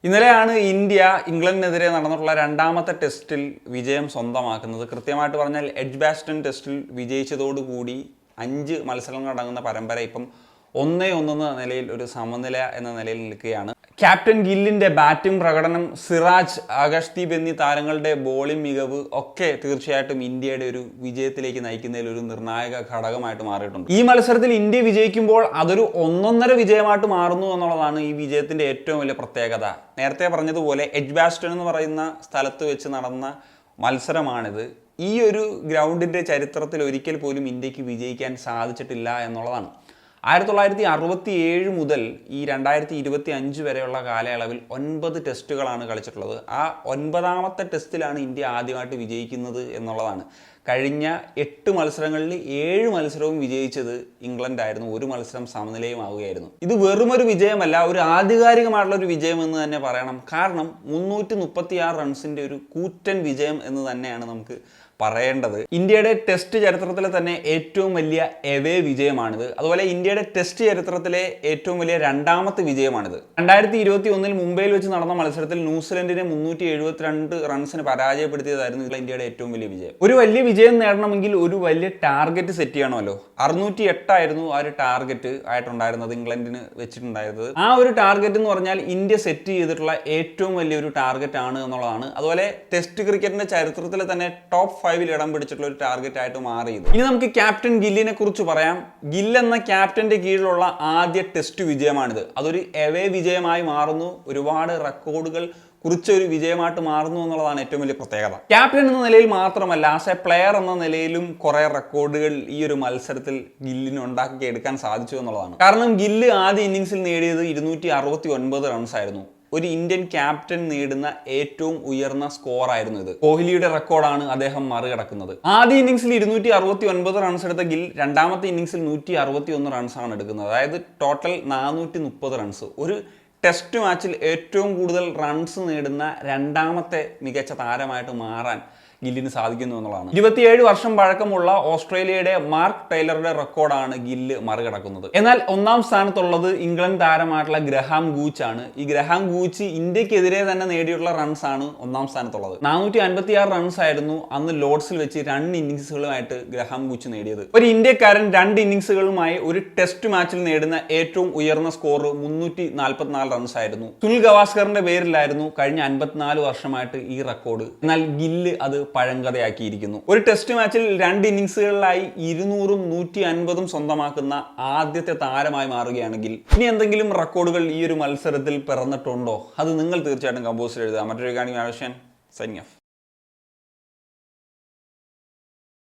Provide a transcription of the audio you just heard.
ഇന്നലെയാണ് ഇന്ത്യ ഇംഗ്ലണ്ടിനെതിരെ നടന്നിട്ടുള്ള രണ്ടാമത്തെ ടെസ്റ്റിൽ വിജയം സ്വന്തമാക്കുന്നത്. കൃത്യമായിട്ട് പറഞ്ഞാൽ എഡ്ജ്ബാസ്റ്റൺ ടെസ്റ്റിൽ വിജയിച്ചതോടുകൂടി 5 മത്സരങ്ങൾ അടങ്ങുന്ന പരമ്പര ഇപ്പം 1-1 എന്ന നിലയിൽ ഒരു സമനില എന്ന നിലയിൽ നിൽക്കുകയാണ്. ക്യാപ്റ്റൻ ഗില്ലിന്റെ ബാറ്റിംഗ് പ്രകടനം, സിറാജ്, ആകാശ്ദീപ് എന്നീ താരങ്ങളുടെ ബോളിംഗ് മികവ് ഒക്കെ തീർച്ചയായിട്ടും ഇന്ത്യയുടെ ഒരു വിജയത്തിലേക്ക് നയിക്കുന്നതിൽ ഒരു നിർണായക ഘടകമായിട്ട് മാറിയിട്ടുണ്ട്. ഈ മത്സരത്തിൽ ഇന്ത്യ വിജയിക്കുമ്പോൾ അതൊരു 1-1 വിജയമായിട്ട് മാറുന്നു എന്നുള്ളതാണ് ഈ വിജയത്തിന്റെ ഏറ്റവും വലിയ പ്രത്യേകത. നേരത്തെ പറഞ്ഞതുപോലെ എഡ്ജ്ബാസ്റ്റൺ എന്ന് പറയുന്ന സ്ഥലത്ത് വെച്ച് നടന്ന മത്സരമാണിത്. ഈ ഒരു ഗ്രൗണ്ടിന്റെ ചരിത്രത്തിൽ ഒരിക്കൽ പോലും ഇന്ത്യക്ക് വിജയിക്കാൻ സാധിച്ചിട്ടില്ല എന്നുള്ളതാണ്. 1967 മുതൽ ഈ 2025 വരെയുള്ള കാലയളവിൽ 9 ടെസ്റ്റുകളാണ് കളിച്ചിട്ടുള്ളത്. ആ 9ാമത്തെ ടെസ്റ്റിലാണ് ഇന്ത്യ ആദ്യമായിട്ട് വിജയിക്കുന്നത് എന്നുള്ളതാണ്. കഴിഞ്ഞ 8 മത്സരങ്ങളിൽ 7 മത്സരവും വിജയിച്ചത് ഇംഗ്ലണ്ടായിരുന്നു. ഒരു മത്സരം സമനിലയും ആവുകയായിരുന്നു. ഇത് വെറുമൊരു വിജയമല്ല, ഒരു ആധികാരികമായിട്ടുള്ള ഒരു വിജയം എന്ന് തന്നെ പറയണം. കാരണം 336 റൺസിന്റെ ഒരു കൂറ്റൻ വിജയം എന്ന് തന്നെയാണ് നമുക്ക് പറയേണ്ടത്. ഇന്ത്യയുടെ ടെസ്റ്റ് ചരിത്രത്തിലെ തന്നെ ഏറ്റവും വലിയ എവേ വിജയമാണിത്. അതുപോലെ ഇന്ത്യയുടെ ടെസ്റ്റ് ചരിത്രത്തിലെ ഏറ്റവും വലിയ 2ാമത്തെ വിജയമാണിത്. 2021 മുംബൈയിൽ വെച്ച് നടന്ന മത്സരത്തിൽ ന്യൂസിലൻഡിനെ 372 റൺസിന് പരാജയപ്പെടുത്തിയതായിരുന്നു ഇന്ത്യയുടെ ഏറ്റവും വലിയ വിജയം. ഒരു വലിയ വിജയം നേടണമെങ്കിൽ ഒരു വലിയ ടാർഗറ്റ് സെറ്റ് ചെയ്യണമല്ലോ. 608 ആയിരുന്നു ആ ഒരു ടാർഗറ്റ് ആയിട്ടുണ്ടായിരുന്നത്, ഇംഗ്ലണ്ടിന് വെച്ചിട്ടുണ്ടായിരുന്നത്. ആ ഒരു ടാർഗറ്റ് എന്ന് പറഞ്ഞാൽ ഇന്ത്യ സെറ്റ് ചെയ്തിട്ടുള്ള ഏറ്റവും വലിയൊരു ടാർഗറ്റ് ആണ് എന്നുള്ളതാണ്. അതുപോലെ ടെസ്റ്റ് ക്രിക്കറ്റിന്റെ ചരിത്രത്തിലെ തന്നെ ടോപ്പ് 5 ഇടം പിടിച്ചിട്ടുള്ള ഒരു ടാർഗറ്റ് ആയിട്ട് മാറിയത്. ഇനി നമുക്ക് ക്യാപ്റ്റൻ ഗില്ലിനെ കുറിച്ച് പറയാം. ഗിൽ എന്ന ക്യാപ്റ്റന്റെ കീഴിലുള്ള ആദ്യ ടെസ്റ്റ് വിജയമാണിത്. അതൊരു എവേ വിജയമായി മാറുന്നു. ഒരുപാട് റെക്കോർഡുകൾ കുറിച്ചൊരു വിജയമായിട്ട് മാറുന്നു എന്നുള്ളതാണ് ഏറ്റവും വലിയ പ്രത്യേകത. ക്യാപ്റ്റൻ എന്ന നിലയിൽ മാത്രമല്ല, ആസ് എ പ്ലെയർ എന്ന നിലയിലും കുറെ റെക്കോർഡുകൾ ഈ ഒരു മത്സരത്തിൽ ഗില്ലിന് ഉണ്ടാക്കി എടുക്കാൻ സാധിച്ചു എന്നുള്ളതാണ്. കാരണം ഗില്ല് ആദ്യ ഇന്നിംഗ്സിൽ നേടിയത് 269 റൺസ് ആയിരുന്നു. ഒരു ഇന്ത്യൻ ക്യാപ്റ്റൻ നേടുന്ന ഏറ്റവും ഉയർന്ന സ്കോർ ആയിരുന്നു ഇത്. കോഹ്ലിയുടെ റെക്കോർഡാണ് അദ്ദേഹം മറികടക്കുന്നത്. ആദ്യ ഇന്നിംഗ്സിൽ 269 റൺസ് എടുത്ത ഗിൽ 2ാമത്തെ ഇന്നിംഗ്സിൽ 161 റൺസാണ് എടുക്കുന്നത്. അതായത് ടോട്ടൽ 430 റൺസ്. ഒരു ടെസ്റ്റ് മാച്ചിൽ ഏറ്റവും കൂടുതൽ റൺസ് നേടുന്ന 2ാമത്തെ മികച്ച താരമായിട്ട് മാറാൻ ഗില്ലിന് സാധിക്കുന്നു എന്നുള്ളതാണ്. 27 വർഷം പഴക്കമുള്ള ഓസ്ട്രേലിയയുടെ മാർക്ക് ടൈലറുടെ റെക്കോർഡാണ് ഗില്ല് മറികടക്കുന്നത്. എന്നാൽ 1ാം സ്ഥാനത്തുള്ളത് ഇംഗ്ലണ്ട് താരമായിട്ടുള്ള ഗ്രഹാം ഗൂച്ച് ആണ്. ഈ ഗ്രഹാം ഗൂച്ച് ഇന്ത്യക്കെതിരെ തന്നെ നേടിയിട്ടുള്ള റൺസ് ആണ് 1ാം സ്ഥാനത്തുള്ളത്. 456 റൺസ് ആയിരുന്നു അന്ന് ലോർഡ്സിൽ വെച്ച് 2 ഇന്നിംഗ്സുകളുമായിട്ട് ഗ്രഹാം ഗൂച്ച് നേടിയത്. ഒരു ഇന്ത്യക്കാരൻ 2 ഇന്നിംഗ്സുകളുമായി ഒരു ടെസ്റ്റ് മാച്ചിൽ നേടുന്ന ഏറ്റവും ഉയർന്ന സ്കോർ 344 റൺസ് ആയിരുന്നു. സുനിൽ ഗവാസ്കറിന്റെ പേരിലായിരുന്നു കഴിഞ്ഞ 54 വർഷമായിട്ട് ഈ റെക്കോർഡ്. എന്നാൽ ഗില്ല് അത് പഴങ്കഥയാക്കിയിരിക്കുന്നു. ഒരു ടെസ്റ്റ് മാച്ചിൽ 2 ഇന്നിംഗ്സുകളിലായി 200ഉം 150ഉം സ്വന്തമാക്കുന്ന ആദ്യത്തെ താരമായി മാറുകയാണെങ്കിൽ ഇനി എന്തെങ്കിലും റെക്കോർഡുകൾ ഈ ഒരു മത്സരത്തിൽ പിറന്നിട്ടുണ്ടോ? അത് നിങ്ങൾ തീർച്ചയായിട്ടും കമ്പോസിൽ എഴുതുക. മറ്റൊരു കാണി ആവശ്യം സൈനിങ് ഓഫ്.